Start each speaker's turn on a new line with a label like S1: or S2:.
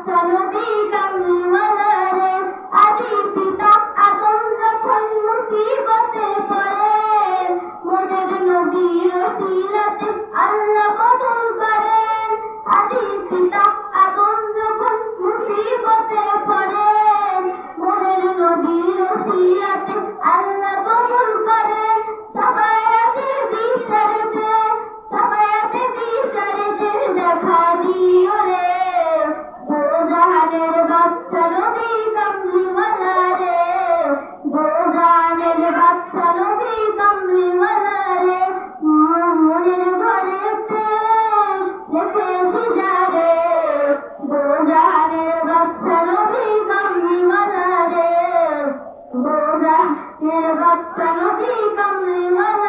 S1: বাদশা নবী কামলিওয়ালা রে, আদি পিতা আদম যখন মুসিবতে পড়েন, মোদের নবীর ওসিলাতে আল্লাহ কবুল করেন। আদি পিতা আদম যখন মুসিবতে পড়েন, মোদের নবীর ওসিলাতে আল্লাহ কবুল করেন। সাফায়াতের বিচারেতে দেখা দিও রে, দো জাহানের বাদশা নবী কামলিওয়ালা রে, দো জাহানের বাদশা নবী কামলিওয়ালা রে। মনের ঘরেতে রেখেছি যারে, দো জাহানের বাদশা নবী কামলিওয়ালা রে, দো জাহানের বাদশা নবী কামলিওয়ালা।